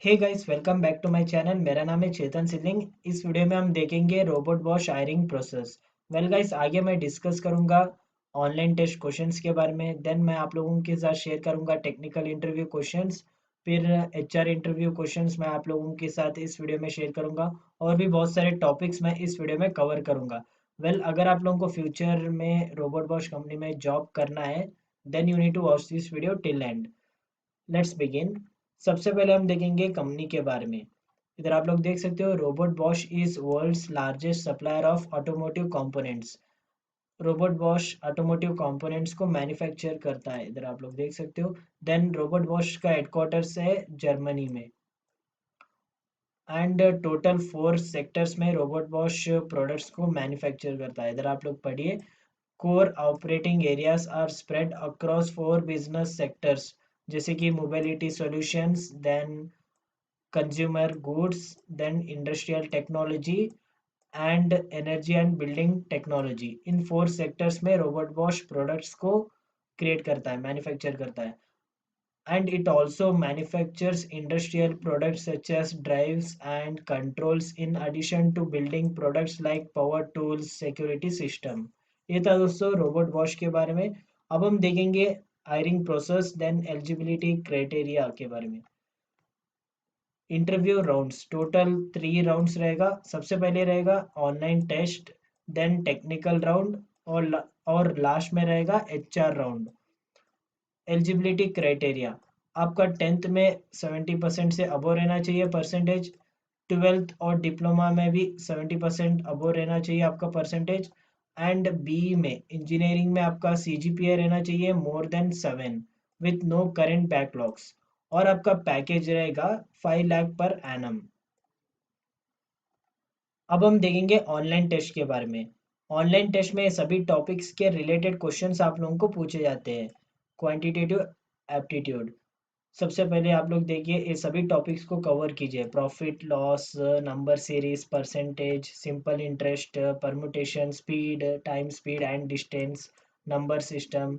Hey guys, welcome back to my channel. मेरा नाम है चेतन सिलिंग। इस वीडियो में हम देखेंगे robot wash hiring process. Well guys, आगे मैं डिस्कस करूंगा ऑनलाइन टेस्ट क्वेश्चंस के बारे में। देन मैं आप लोगों के साथ शेयर करूंगा टेक्निकल इंटरव्यू क्वेश्चंस। फिर एचआर इंटरव्यू क्वेश्चंस मैं आप लोगों के साथ इस वीडियो में शेयर करूंगा। और भी बहुत सारे टॉपिक्स मैं इस वीडियो में कवर करूंगा। वेल, अगर आप लोगों को फ्यूचर में रोबोट वॉश कंपनी में जॉब करना है, then you need to watch this video till end. Let's begin. सबसे पहले हम देखेंगे कंपनी के बारे में। इधर आप लोग देख सकते हो, Robert Bosch is world's largest supplier of automotive components. Robert Bosch automotive components को मैन्युफैक्चर करता है, इधर आप लोग देख सकते हो। देन रोबोट बॉश का हेडक्वार्टर्स है जर्मनी में। एंड टोटल 4 सेक्टर्स में रोबोट बॉश प्रोडक्ट्स को मैन्युफैक्चर करता है, इधर आप लोग पढ़िए। Core operating areas are spread across 4 business sectors, जैसे कि mobility solutions, then consumer goods, then industrial technology and energy and building technology। इन 4 सेक्टर्स में रोबोट वॉश प्रोडक्ट्स को क्रिएट करता है, मैन्युफैक्चर करता है। And it also manufactures industrial products such as drives and controls in addition to building products like power tools, security system. ये था दोस्तों रोबोट वॉश के बारे में। अब हम देखेंगे hiring process, then eligibility criteria के बारे में। इंटरव्यू राउंड्स टोटल 3 राउंड्स रहेगा। सबसे पहले रहेगा online test, then technical round, और लास्ट में रहेगा एचआर राउंड। एलिजिबिलिटी क्राइटेरिया, आपका 10th में 70% से अबो रहना चाहिए परसेंटेज। 12th और डिप्लोमा में भी 70% अबो रहना चाहिए आपका परसेंटेज। एंड बी में इंजीनियरिंग में आपका सीजीपीए रहना चाहिए more than 7 with no current backlogs. और आपका पैकेज रहेगा 5 लाख पर एनम। अब हम देखेंगे ऑनलाइन टेस्ट के बारे में। ऑनलाइन टेस्ट में सभी टॉपिक्स के रिलेटेड क्वेश्चंस आप लोगों को पूछे जाते हैं। क्वांटिटेटिव एप्टीट्यूड, सबसे पहले आप लोग देखिए, ये सभी टॉपिक्स को कवर कीजिए। Profit loss, number series, percentage, simple interest, permutation, speed, time speed and distance, number system,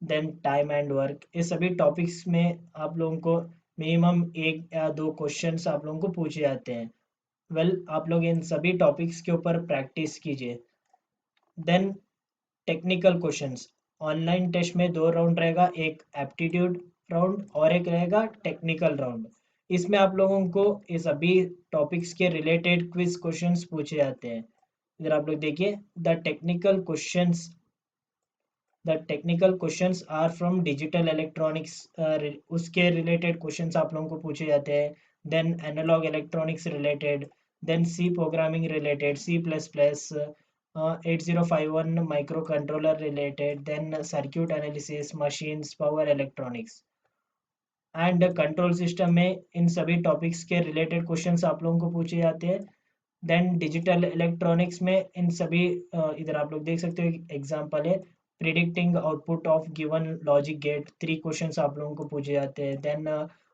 then time and work. ये सभी टॉपिक्स में आप लोगों को मिनिमम 1 या 2 क्वेश्चंस आप लोगों को पूछे जाते हैं। वेल, आप लोग इन सभी टॉपिक्स के ऊपर प्रैक्टिस कीजिए। Then technical questions, online test में 2 राउंड रहेगा, एक एप्टीट्यूड राउंड और एक रहेगा टेक्निकल राउंड। इसमें आप लोगों को ये सभी टॉपिक्स के रिलेटेड क्विज क्वेश्चंस पूछे जाते हैं। इधर आप लोग देखिए, the technical questions are from digital electronics, उसके रिलेटेड क्वेश्चंस आप लोगों को पूछे जाते हैं। Then analog electronics related, then C programming related, C++, 8051 microcontroller related, then circuit analysis, machines, power electronics and control system में इन सभी टॉपिक्स के रिलेटेड क्वेश्चंस आप लोगों को पूछे जाते हैं। देन डिजिटल इलेक्ट्रॉनिक्स में इन सभी, इधर आप लोग देख सकते हो एग्जांपल है, predicting output of given logic gate. 3 questions आप लोगों को पूछे जाते हैं। देन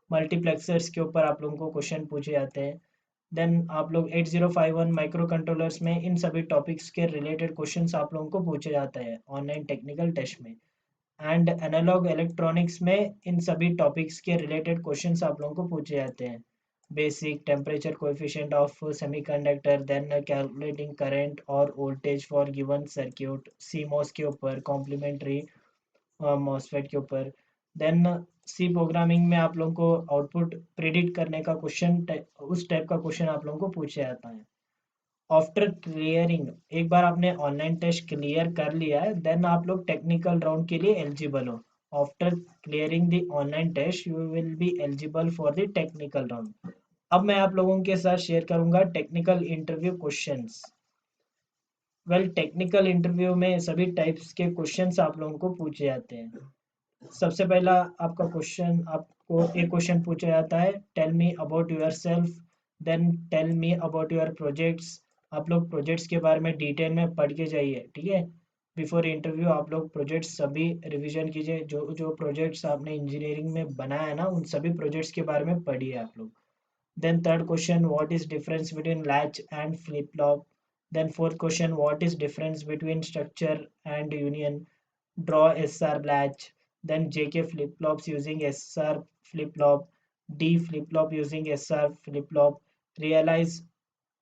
मल्टीप्लेक्सर्स के ऊपर आप लोगों को क्वेश्चन पूछे जाते हैं। देन आप लोग 8051 माइक्रो कंट्रोलर्स में इन सभी टॉपिक्स के रिलेटेड क्वेश्चंस आप लोगों को पूछे जाता है ऑनलाइन टेक्निकल टेस्ट में। एंड एनालॉग इलेक्ट्रॉनिक्स में इन सभी टॉपिक्स के रिलेटेड क्वेश्चंस आप लोगों को पूछे जाते हैं। Basic temperature coefficient of semiconductor, then calculating current और voltage for given circuit, CMOS के ऊपर, कॉम्प्लीमेंट्री मॉसफेट के ऊपर। देन सी प्रोग्रामिंग में आप लोगों को आउटपुट प्रिडिक्ट करने का क्वेश्चन, उस टाइप का क्वेश्चन आप लोगों को पूछा जाता है। आफ्टर क्लियरिंग, एक बार आपने ऑनलाइन टेस्ट क्लियर कर लिया है, देन आप लोग टेक्निकल राउंड के लिए एलिजिबल हो। After clearing the online test you will be eligible for the technical round. अब मैं आप लोगों के साथ शेयर करूंगा technical interview questions. Well, technical interview में सभी टाइप्स के क्वेश्चंस आप लोगों को पूछे जाते हैं। सबसे पहला आपका क्वेश्चन, आपको एक क्वेश्चन पूछा जाता है, tell me about yourself. Then tell me about your projects. आप लोग प्रोजेक्ट्स के बारे में डिटेल में पढ़ के जाइए, ठीक है। बिफोर इंटरव्यू आप लोग प्रोजेक्ट्स सभी रिवीजन कीजिए, जो जो प्रोजेक्ट्स आपने इंजीनियरिंग में बनाया है ना, उन सभी प्रोजेक्ट्स के बारे में पढ़िए आप लोग। Then third question, what is difference between latch and flip-flop? Then fourth question, what is difference between structure and union? Draw SR latch. Then JK flip-flops using SR flip-flop. D flip flop using SR flip flop, realize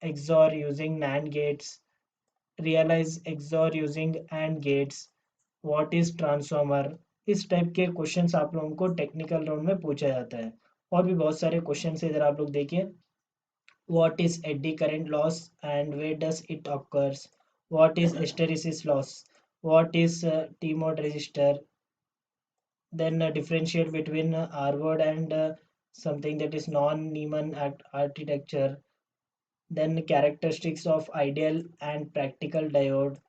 XOR using NAND gates, realize XOR using AND gates, what is transformer. इस type के questions आप लोगों को technical round में पूछा जाता है। और भी बहुत सारे क्वेश्चन है, इधर आप लोग देखिए। What is eddy current loss and where does it occurs, what is hysteresis loss, what is T mode register, then differentiate between R-word and something that is non-Niemann architecture, then characteristics of ideal and practical diode।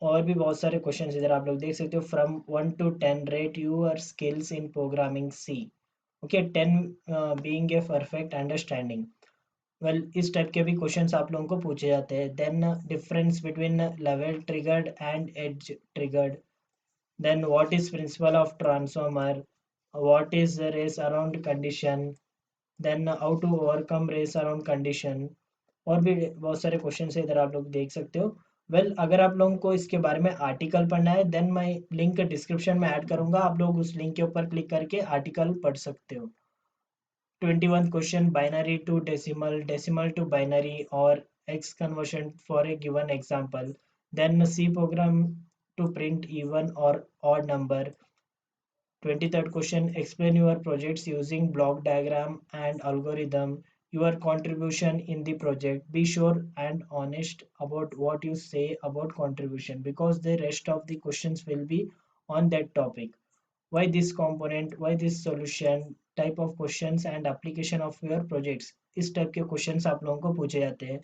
और भी बहुत सारे question इधर आप लोग देख सकते हो। From 1 to 10 rate your skills in programming C. Okay, 10 being a perfect understanding. Well, इस टाइप के भी क्वेश्चंस आप लोगों को पूछे जाते हैं। Then difference between level triggered and edge triggered, then what is principle of transformer, what is the race around condition, then how to overcome race around condition। और भी बहुत सारे क्वेश्चन है, इधर आप लोग देख सकते हो। वेल, अगर आप लोगों को इसके बारे में आर्टिकल पढ़ना है देन मैं लिंक डिस्क्रिप्शन में ऐड करूंगा, आप लोग उस लिंक के ऊपर क्लिक करके आर्टिकल पढ़ सकते हो। 21 question, binary to decimal, decimal to binary और hex conversion for a given example, then C program to print even or odd number। 23rd question, explain your projects using block diagram and algorithm, your contribution in the project. Be sure and honest about what you say about contribution because the rest of the questions will be on that topic। Why this component, why this solution, type of questions and application of your projects। इस type के questions आप लोगों को पूछे जाते हैं।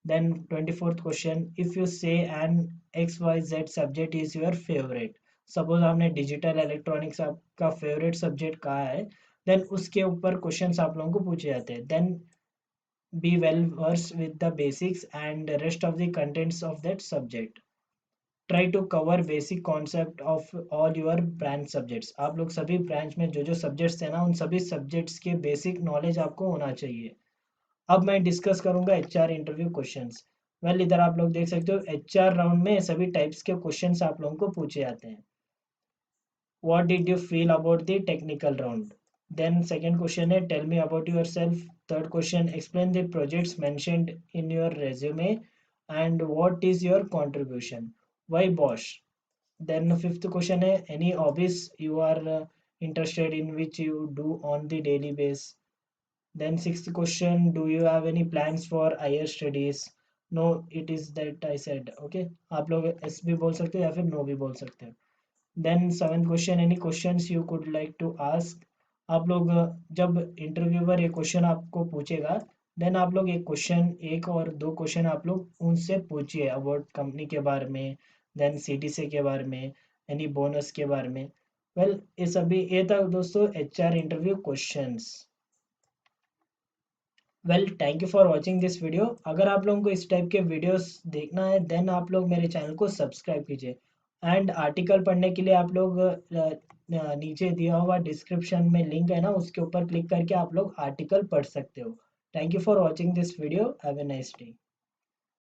Then 24th question, if you say an XYZ subject is your favorite, suppose आपने digital electronics आपका फेवरेट सब्जेक्ट कहा है, देन उसके ऊपर क्वेश्चंस आप लोगों को पूछे जाते हैं। Then be well versed with the basics and rest of the contents of that subject. Try to cover basic concept of all your branch subjects. आप लोग सभी ब्रांच में जो जो सब्जेक्ट्स हैं ना, उन सभी सब्जेक्ट्स के बेसिक नॉलेज आपको होना चाहिए। अब मैं डिस्कस करूंगा एचआर इंटरव्यू क्वेश्चंस। वेल, इधर आप लोग देख सकते हो एचआर राउंड में सभी टाइप्स के क्वेश्चंस आप लोगों को पूछे जाते हैं। What did you feel about the technical round? Then second question है, tell me about yourself. Third question, explain the projects mentioned in your resume and what is your contribution. Why Bosch? Then fifth question है, any hobbies you are interested in which you do on the daily basis. Then sixth question, do you have any plans for higher studies? No, it is that I said. Okay, आप लोग yes भी बोल सकते हो या फिर no भी बोल सकते हो। Then seventh question, any questions you could like to ask. आप लोग जब इंटरव्यूअर एक क्वेश्चन आपको पूछेगा, देन आप लोग एक क्वेश्चन, एक और दो क्वेश्चन आप लोग उनसे पूछिए अबाउट कंपनी के बारे में, देन सीटीसी के बारे में, एनी बोनस के बारे में। वेल, ये सभी, ये था दोस्तों HR interview questions. Well, thank you for watching this video. अगर आप लोगों को इस टाइप के वीडियोस देखना है देन आप लोग मेरे चैनल को सब्सक्राइब कीजिए। एंड आर्टिकल पढ़ने के लिए आप लोग नीचे दिया हुआ डिस्क्रिप्शन में लिंक है ना, उसके ऊपर क्लिक करके आप लोग आर्टिकल पढ़ सकते हो। Thank you for watching this video, have a nice day.